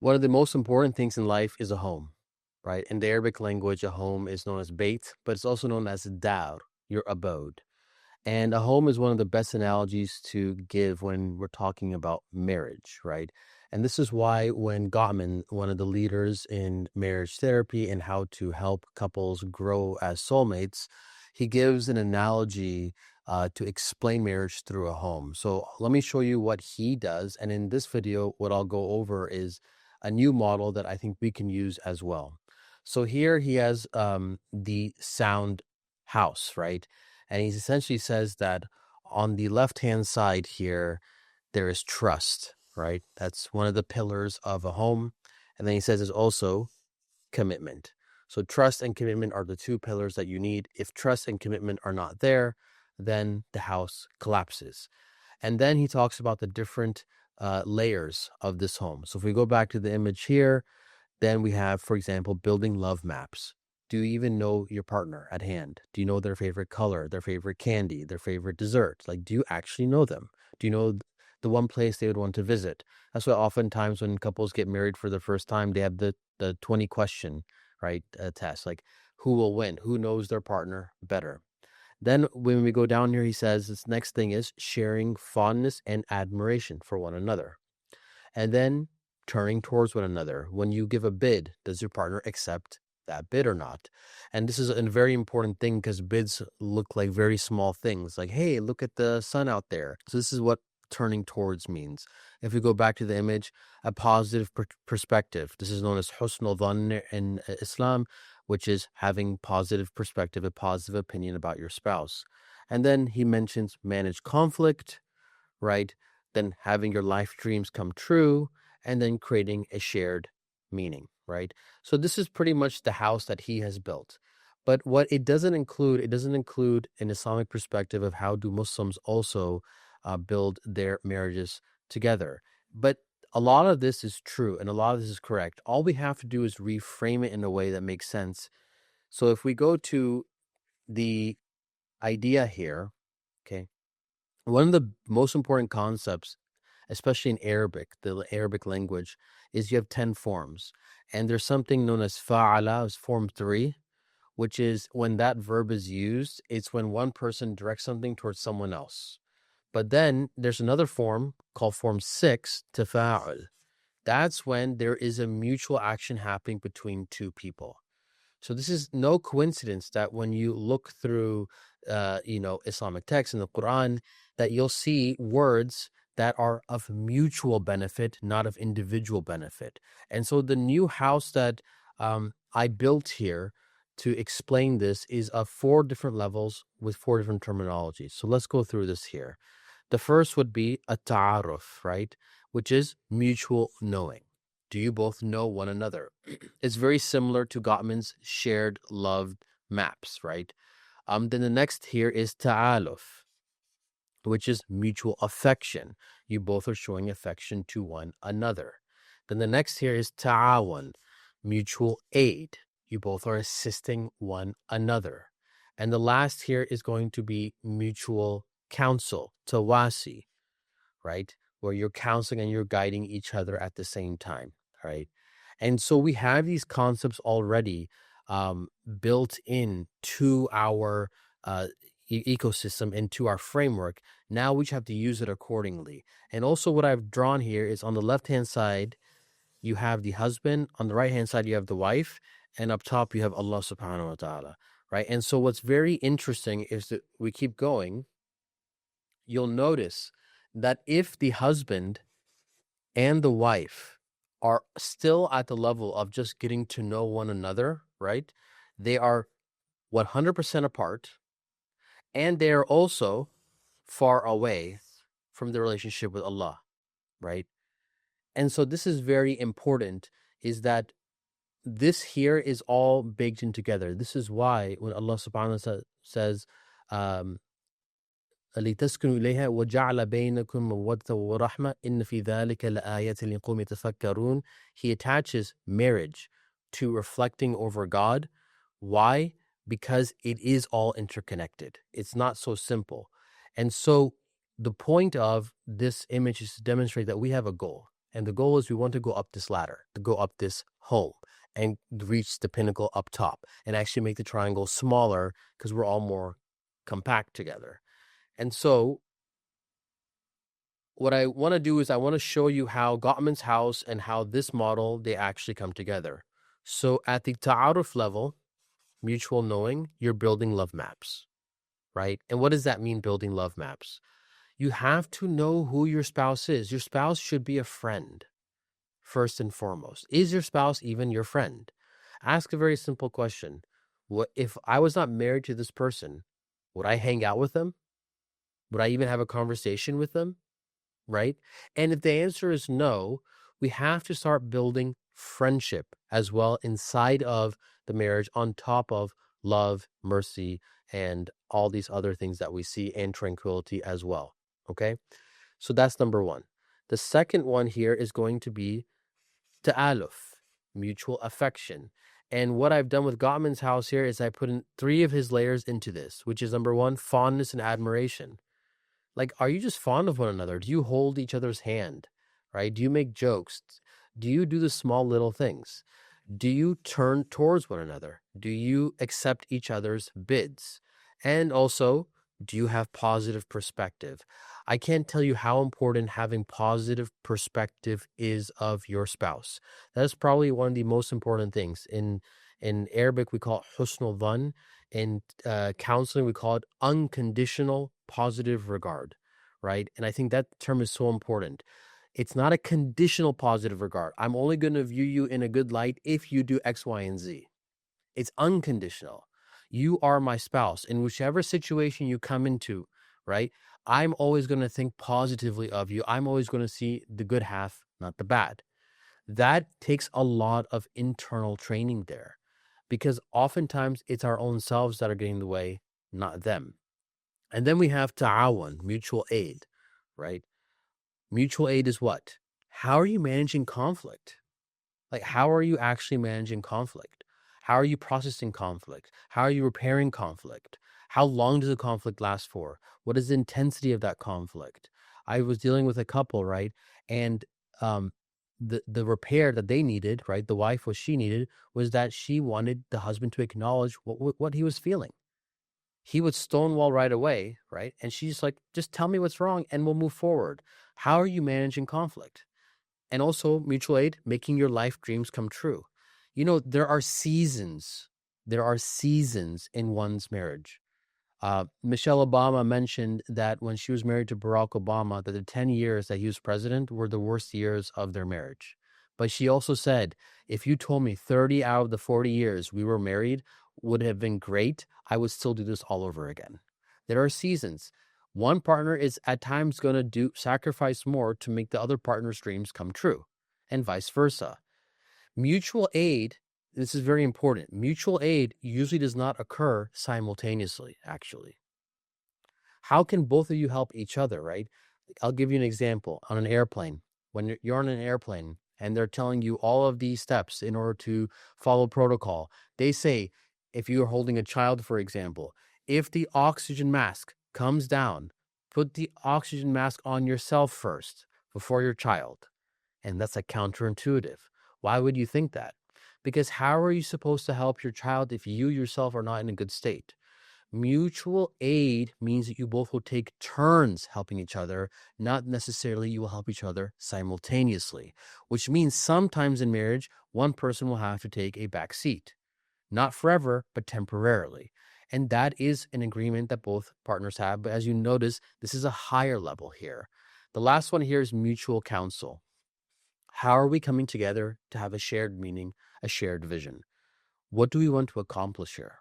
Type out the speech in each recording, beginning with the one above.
One of the most important things in life is a home, right? In the Arabic language, a home is known as bait, but it's also known as dar, your abode. And a home is one of the best analogies to give when we're talking about marriage, right? And this is why when Gottman, one of the leaders in marriage therapy and how to help couples grow as soulmates, he gives an analogy to explain marriage through a home. So let me show you what he does. And in this video, what I'll go over is a new model that I think we can use as well. So here he has the sound house, right? And he essentially says that on the left-hand side here, there is trust, right? That's one of the pillars of a home. And then he says there's also commitment. So trust and commitment are the two pillars that you need. If trust and commitment are not there, then the house collapses. And then he talks about the different layers of this home. So if we go back to the image here, then we have, for example, building love maps. Do you even know your partner at hand? Do you know their favorite color, their favorite candy, their favorite dessert? Like, do you actually know them? Do you know the one place they would want to visit? That's why oftentimes when couples get married for the first time, they have the 20 question, right, test. Like, who will win? Who knows their partner better? Then when we go down here, he says this next thing is sharing fondness and admiration for one another. And then turning towards one another. When you give a bid, does your partner accept that bid or not? And this is a very important thing because bids look like very small things, like, hey, look at the sun out there. So this is what turning towards means. If we go back to the image, a positive perspective. This is known as husnul dhann in Islam, which is having positive perspective, a positive opinion about your spouse. And then he mentions manage conflict, right? Then having your life dreams come true, and then creating a shared meaning, right? So this is pretty much the house that he has built. But what it doesn't include an Islamic perspective of how do Muslims also build their marriages together. But a lot of this is true and a lot of this is correct. All we have to do is reframe it in a way that makes sense. So if we go to the idea here, okay, one of the most important concepts, especially in Arabic, the Arabic language, is you have 10 forms. And there's something known as fa'ala, as form 3, which is when that verb is used, it's when one person directs something towards someone else. But then there's another form called form 6, tafa'ul. That's when there is a mutual action happening between two people. So this is no coincidence that when you look through, Islamic texts in the Quran, that you'll see words that are of mutual benefit, not of individual benefit. And so the new house that I built here to explain this is of 4 different levels with 4 different terminologies. So let's go through this here. The first would be a ta'aruf, right? Which is mutual knowing. Do you both know one another? It's very similar to Gottman's shared loved maps, right? Then the next here is ta'aluf, which is mutual affection. You both are showing affection to one another. Then the next here is ta'awan, mutual aid. You both are assisting one another. And the last here is going to be mutual counsel, tawasi, right? Where you're counseling and you're guiding each other at the same time, right? And so we have these concepts already built in to our ecosystem, into our framework. Now we just have to use it accordingly. And also what I've drawn here is on the left-hand side, you have the husband. On the right-hand side, you have the wife. And up top, you have Allah subhanahu wa ta'ala, right? And so what's very interesting is that we keep going. You'll notice that if the husband and the wife are still at the level of just getting to know one another, right? They are 100% apart, and they are also far away from the relationship with Allah, right? And so this is very important, is that this here is all baked in together. This is why when Allah subhanahu wa ta'ala says, لِتَسْكُنُوا إِلَيْهَا وَجَعْلَ بَيْنَكُم مَوَدَّةً وَرَحْمَةً إِنَّ فِي ذَلِكَ لَآيَةً لِقَوْمٍ يَتَفَكَّرُونَ. He attaches marriage to reflecting over God. Why? Because it is all interconnected. It's not so simple. And so the point of this image is to demonstrate that we have a goal. And the goal is we want to go up this ladder, to go up this home and reach the pinnacle up top and actually make the triangle smaller because we're all more compact together. And so what I want to do is I want to show you how Gottman's house and how this model, they actually come together. So at the ta'aruf level, mutual knowing, you're building love maps, right? And what does that mean, building love maps? You have to know who your spouse is. Your spouse should be a friend, first and foremost. Is your spouse even your friend? Ask a very simple question. What if I was not married to this person, would I hang out with them? Would I even have a conversation with them? Right? And if the answer is no, we have to start building friendship as well inside of the marriage on top of love, mercy, and all these other things that we see, and tranquility as well. Okay? So that's number one. The second one here is going to be ta'aluf, mutual affection. And what I've done with Gottman's house here is I put in 3 of his layers into this, which is number 1, fondness and admiration. Like, are you just fond of one another? Do you hold each other's hand, right? Do you make jokes? Do you do the small little things? Do you turn towards one another? Do you accept each other's bids? And also, do you have positive perspective? I can't tell you how important having positive perspective is of your spouse. That's probably one of the most important things. In Arabic, we call it husnul dhan. In counseling, we call it unconditional positive regard, right? And I think that term is so important. It's not a conditional positive regard. I'm only going to view you in a good light if you do X, Y, and Z. It's unconditional. You are my spouse. In whichever situation you come into, right, I'm always going to think positively of you. I'm always going to see the good half, not the bad. That takes a lot of internal training there, because oftentimes it's our own selves that are getting in the way, not them. And then we have ta'awan, mutual aid, right? Mutual aid is what? How are you managing conflict? Like, how are you actually managing conflict? How are you processing conflict? How are you repairing conflict? How long does the conflict last for? What is the intensity of that conflict? I was dealing with a couple, right? And the repair that they needed, right? The wife, what she needed was that she wanted the husband to acknowledge what he was feeling. He would stonewall right away, right? And she's like, just tell me what's wrong and we'll move forward. How are you managing conflict? And also mutual aid, making your life dreams come true. You know, there are seasons. There are seasons in one's marriage. Michelle Obama mentioned that when she was married to Barack Obama, that the 10 years that he was president were the worst years of their marriage. But she also said, if you told me 30 out of the 40 years we were married would have been great, I would still do this all over again. There are seasons. One partner is at times going to sacrifice more to make the other partner's dreams come true, and vice versa. Mutual aid, this is very important. Mutual aid usually does not occur simultaneously, actually. How can both of you help each other, right? I'll give you an example. On an airplane, when you're on an airplane and they're telling you all of these steps in order to follow protocol, they say, if you're holding a child, for example, if the oxygen mask comes down, put the oxygen mask on yourself first before your child. And that's like counterintuitive. Why would you think that? Because how are you supposed to help your child if you yourself are not in a good state? Mutual aid means that you both will take turns helping each other, not necessarily you will help each other simultaneously, which means sometimes in marriage, one person will have to take a back seat. Not forever, but temporarily. And that is an agreement that both partners have. But as you notice, this is a higher level here. The last one here is mutual counsel. How are we coming together to have a shared meaning, a shared vision? What do we want to accomplish here?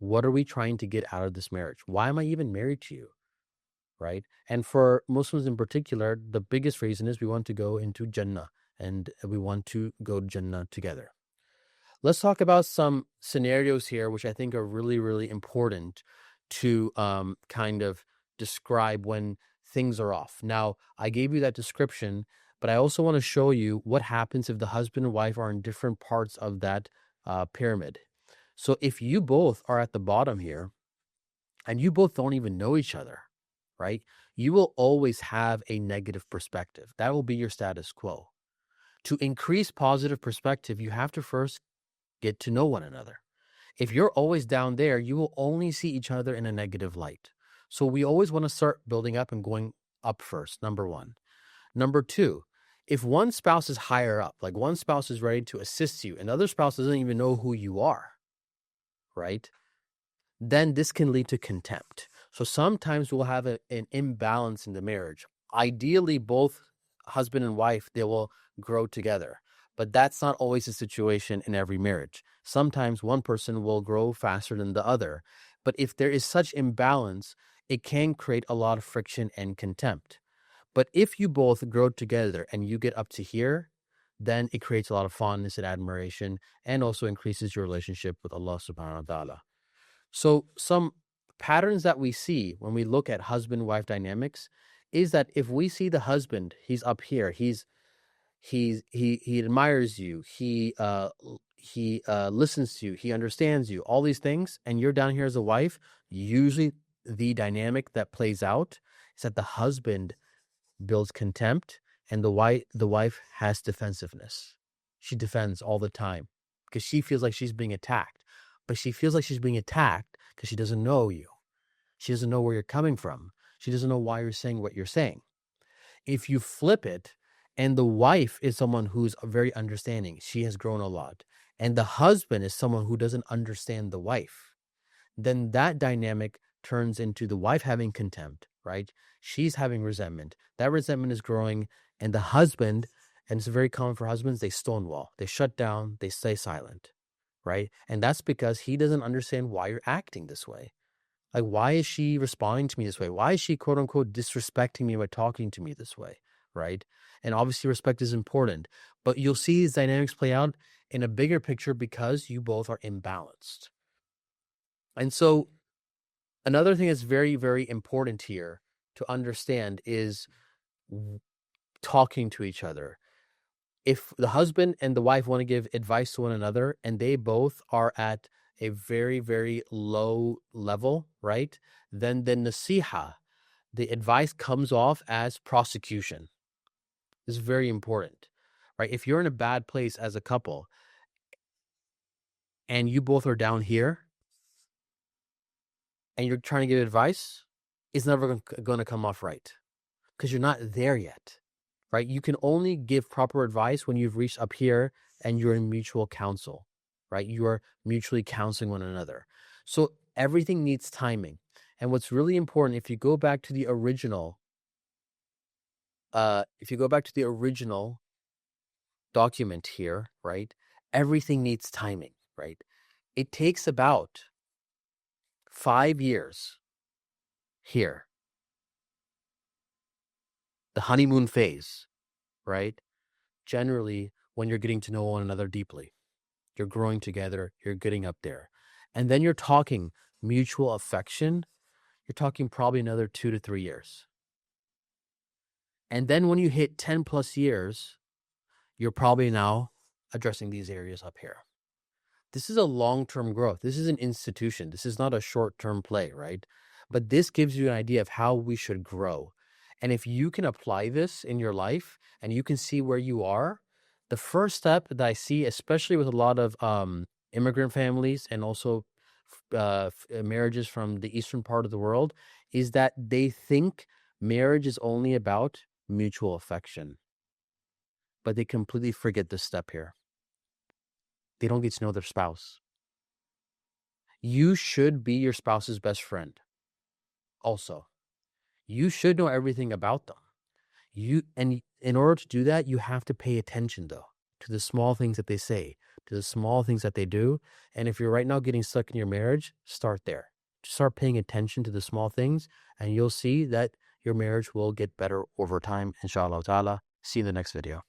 What are we trying to get out of this marriage? Why am I even married to you? Right? And for Muslims in particular, the biggest reason is we want to go into Jannah and we want to go to Jannah together. Let's talk about some scenarios here, which I think are really, really important to kind of describe when things are off. Now, I gave you that description, but I also want to show you what happens if the husband and wife are in different parts of that pyramid. So if you both are at the bottom here and you both don't even know each other, right? You will always have a negative perspective. That will be your status quo. To increase positive perspective, you have to first get to know one another. If you're always down there, you will only see each other in a negative light. So we always want to start building up and going up first, number one. Number two, if one spouse is higher up, like one spouse is ready to assist you, and the other spouse doesn't even know who you are, right? Then this can lead to contempt. So sometimes we'll have an imbalance in the marriage. Ideally, both husband and wife, they will grow together. But that's not always the situation in every marriage. Sometimes one person will grow faster than the other. But if there is such imbalance, it can create a lot of friction and contempt. But if you both grow together and you get up to here, then it creates a lot of fondness and admiration and also increases your relationship with Allah subhanahu wa ta'ala. So some patterns that we see when we look at husband-wife dynamics is that if we see the husband, he's up here, he admires you, he listens to you, he understands you, all these things, and you're down here as a wife, usually the dynamic that plays out is that the husband builds contempt and the wife has defensiveness. She defends all the time because she feels like she's being attacked. But she feels like she's being attacked because she doesn't know you. She doesn't know where you're coming from. She doesn't know why you're saying what you're saying. If you flip it, and the wife is someone who's very understanding, she has grown a lot, and the husband is someone who doesn't understand the wife, then that dynamic turns into the wife having contempt, right? She's having resentment. That resentment is growing, and the husband, and it's very common for husbands, they stonewall, they shut down, they stay silent. Right? And that's because he doesn't understand why you're acting this way. Like, why is she responding to me this way? Why is she, quote unquote, disrespecting me by talking to me this way? Right? And obviously respect is important, but you'll see these dynamics play out in a bigger picture because you both are imbalanced. And so another thing that's very, very important here to understand is talking to each other. If the husband and the wife want to give advice to one another and they both are at a very, very low level, right? Then the nasiha, the advice comes off as prosecution. This is very important, right? If you're in a bad place as a couple and you both are down here and you're trying to give advice, it's never going to come off right because you're not there yet. Right? You can only give proper advice when you've reached up here and you're in mutual counsel, right? You are mutually counseling one another. So everything needs timing. And what's really important, if you go back to the original document here, right? Everything needs timing, right? It takes about 5 years here. The honeymoon phase, right? Generally, when you're getting to know one another deeply, you're growing together, you're getting up there. And then you're talking mutual affection, you're talking probably another 2 to 3 years. And then when you hit 10 plus years, you're probably now addressing these areas up here. This is a long-term growth. This is an institution. This is not a short-term play, right? But this gives you an idea of how we should grow. And if you can apply this in your life and you can see where you are, the first step that I see, especially with a lot of immigrant families and also marriages from the eastern part of the world, is that they think marriage is only about mutual affection. But they completely forget this step here. They don't get to know their spouse. You should be your spouse's best friend. Also, you should know everything about them. And in order to do that, you have to pay attention, though, to the small things that they say, to the small things that they do. And if you're right now getting stuck in your marriage, start there. Start paying attention to the small things, and you'll see that your marriage will get better over time, inshallah ta'ala. See you in the next video.